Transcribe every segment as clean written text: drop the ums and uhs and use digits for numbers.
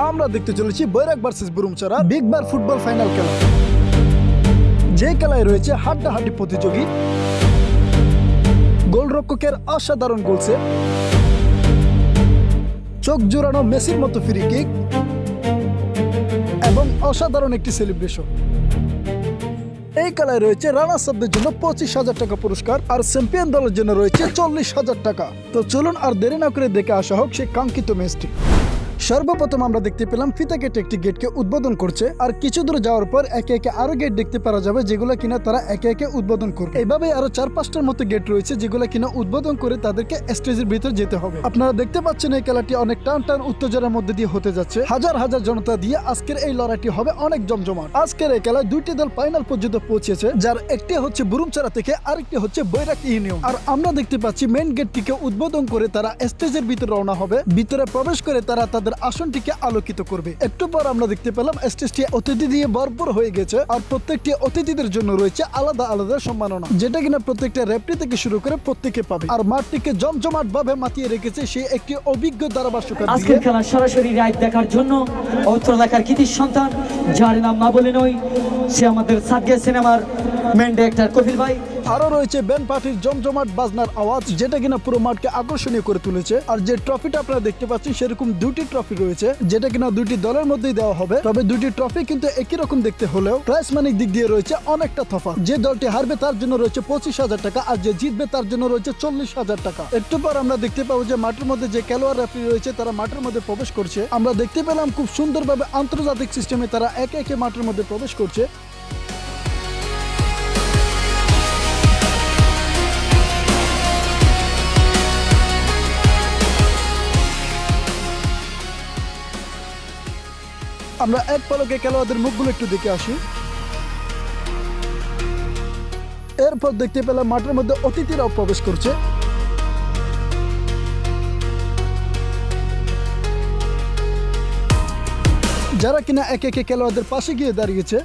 আমরা দেখতে চলেছি বৈরাগ ভার্সেস বুরুমচড়া বিগ বার ফুটবল ফাইনাল খেলা, যে খেলায় রয়েছে হাড্ডাহাড্ডি প্রতিযোগী, গোলরক্ষকের অসাধারণ গোলসেট, চোখ জোড়ানো মেসির মতো ফ্রি কিক এবং অসাধারণ একটি সেলিব্রেশন। এই খেলায় রয়েছে রানার্স আপদের জন্য 25,000 টাকা পুরস্কার আর চ্যাম্পিয়ন দলের জন্য রয়েছে 40,000 টাকা। তো চলুন আর দেরি না করে দেখে আসা হোক সেই কাঙ্ক্ষিত ম্যাচটি। সর্বপ্রথম আমরা দেখতে পেলাম ফিতা কেটে একটি গেটকে উদ্বোধন করছে, আর কিছু দূর যাওয়ার পর একে একে আরো গেট দেখতে পাওয়া যাবে যেগুলো কিনা তারা একে একে উদ্বোধন করবে। এইভাবে আরো 4-5টার মতো গেট রয়েছে যেগুলো কিনা উদ্বোধন করে তাদেরকে স্টেজের ভিতর যেতে হবে। আপনারা দেখতে পাচ্ছেন এই খেলাটি অনেক টান টান উত্তেজনার মধ্যে দিয়ে হতে যাচ্ছে, হাজার হাজার জনতা দিয়ে আজকের এই লড়াইটি হবে অনেক জমজমাট। আজকের এই খেলায় দুইটি দল ফাইনাল পর্যন্ত পৌঁছেছে, যার একটি হচ্ছে বুরুমচড়া থেকে আরেকটি হচ্ছে বৈরাগ ইউনিয়ন। আর আমরা দেখতে পাচ্ছি মেইন গেটটিকে উদ্বোধন করে তারা স্টেজের ভিতর রওনা হবে, ভিতরে প্রবেশ করে তারা তাদের আসনটিকে আলোকিত করবে। একটু পর আমরা দেখতে পেলাম স্টেজটি অতিথি দিয়ে ভরপুর হয়ে গেছে, আর প্রত্যেকটি অতিথিদের জন্য রয়েছে আলাদা আলাদা সম্মাননা, যেটা কিনা প্রত্যেকটা রেফারি থেকে শুরু করে প্রত্যেকে পাবে। আর মাঠটিকে জমজমাট ভাবে মাতিয়ে রেখেছে সেই একটি অভিজ্ঞ ধারাভাষ্যকার। আজকের খেলা সরাসরি লাইভ দেখার জন্য অত্র এলাকার কৃতি সন্তান, যার নাম না বলে নয়, সে আমাদের সাদগিয়া সিনেমার মেন ডাইরেক্টর কপিল ভাই। আরো রয়েছে ব্যান্ড পার্টির জমজমাট বাজনার আওয়াজ, যেটা কিনা পুরো মাঠকে আকর্ষণীয় করে তুলেছে। আর যে ট্রফিটা আপনারা দেখতে পাচ্ছেন সেরকম দুটি ট্রফি রয়েছে, যেটা কিনা দুটি দলের মধ্যেই দেওয়া হবে। তবে দুটি ট্রফি কিন্তু একই রকম দেখতে হলেও প্রাইস মানির দিক দিয়ে রয়েছে অনেকটা তফাৎ। যে দলটি হারবে তার জন্য রয়েছে 25,000 টাকা, আর যে জিতবে তার জন্য রয়েছে 40,000 টাকা। একটু পর আমরা দেখতে পাবো যে মাঠের মধ্যে যে খেলোয়াড় রেফারি রয়েছে তারা মাঠের মধ্যে প্রবেশ করছে। আমরা দেখতে পেলাম খুব সুন্দরভাবে আন্তর্জাতিক সিস্টেমে তারা একে একে মাঠের মধ্যে প্রবেশ করছে। আমরা এক পলকে খেলোয়াড়দের মুখগুলো একটু দেখে আসি। এরপর দেখতে পেলাম মাঠের মধ্যে অতিথিরাও প্রবেশ করছে। যারা কিনা একে একে খেলোয়াড়দের পাশে গিয়ে দাঁড়িয়েছে।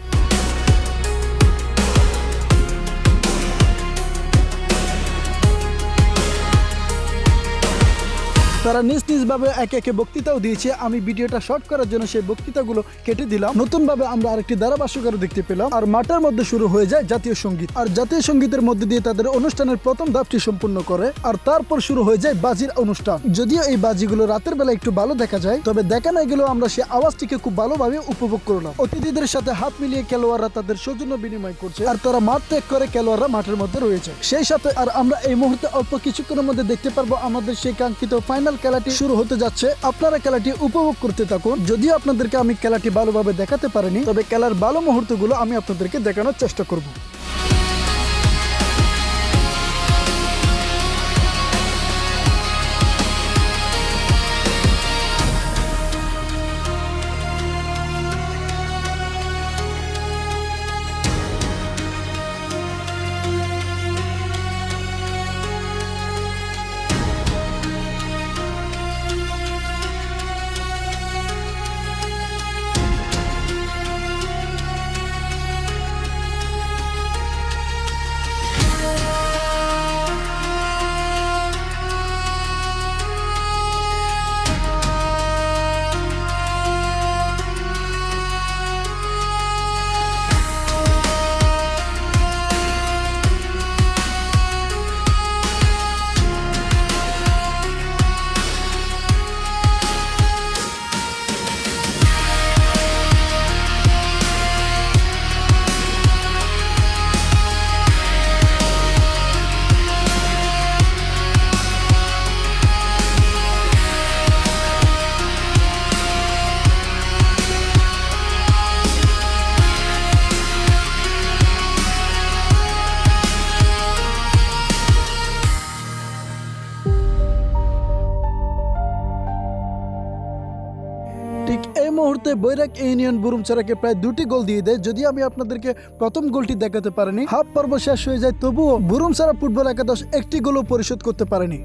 তারা নিজ নিজ ভাবে একে একে বক্তৃতাও দিয়েছে। আমি ভিডিওটা শর্ট করার জন্য সেই বক্তৃতাগুলো কেটে দিলাম। নতুন ভাবে আমরা আরেকটি ধারাভাষ্যকারও দেখতে পেলাম। আর মাঠের মধ্যে শুরু হয়ে যায় জাতীয় সঙ্গীত, আর জাতীয় সঙ্গীতের মধ্যে দিয়ে তাদের অনুষ্ঠানের প্রথম ধাপটি সম্পূর্ণ করে। আর তারপর শুরু হয়ে যায় বাজির অনুষ্ঠান। যদিও এই বাজিগুলো রাতের বেলা একটু ভালো দেখা যায়, তবে দেখা না গেলেও আমরা সেই আওয়াজটিকে খুব ভালোভাবে উপভোগ করলাম। অতিথিদের সাথে হাত মিলিয়ে খেলোয়াড়রা তাদের সৌজন্য বিনিময় করছে, আর তারা মাঠ ত্যাগ করে খেলোয়াড়রা মাঠের মধ্যে রয়েছে। সেই সাথে আর আমরা এই মুহূর্তে অল্প কিছুক্ষণের মধ্যে দেখতে পারবো আমাদের সেই কাঙ্ক্ষিত ফাইনাল খেলাটি শুরু হতে যাচ্ছে। আপনারা খেলাটি উপভোগ করতে থাকুন। যদিও আপনাদেরকে আমি খেলাটি ভালোভাবে দেখাতে পারিনি, তবে খেলার ভালো মুহূর্তগুলো আমি আপনাদেরকে দেখানোর চেষ্টা করব। ঠিক এই মুহূর্তে বৈরাগ ইউনিয়ন বুরুমচড়াকে প্রায় 2টি গোল দিয়ে দেয়। যদি আমি আপনাদেরকে প্রথম গোলটি দেখাতে পারিনি, হাফ পর্ব শেষ হয়ে যায়, তবুও বুরুমচড়া ফুটবল একাদশ একটি গোলও পরিশোধ করতে পারেনি।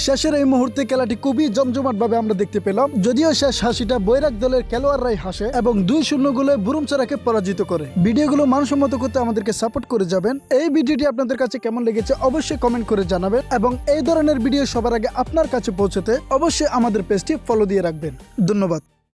শেষের এই মুহূর্তে খেলাটি খুবই জমজমাট ভাবে আমরা দেখতে পেলাম, যদিও শেষ হাসিটা বৈরাগ দলের খেলোয়াড়রাই হাসে এবং 2-0 গোলে বুরুমচড়াকে পরাজিত করে। ভিডিওগুলো মানসম্মত করতে আমাদেরকে সাপোর্ট করে যাবেন। এই ভিডিওটি আপনাদের কাছে কেমন লেগেছে অবশ্যই কমেন্ট করে জানাবেন এবং এই ধরনের ভিডিও সবার আগে আপনার কাছে পৌঁছতে অবশ্যই আমাদের পেজটি ফলো দিয়ে রাখবেন। ধন্যবাদ।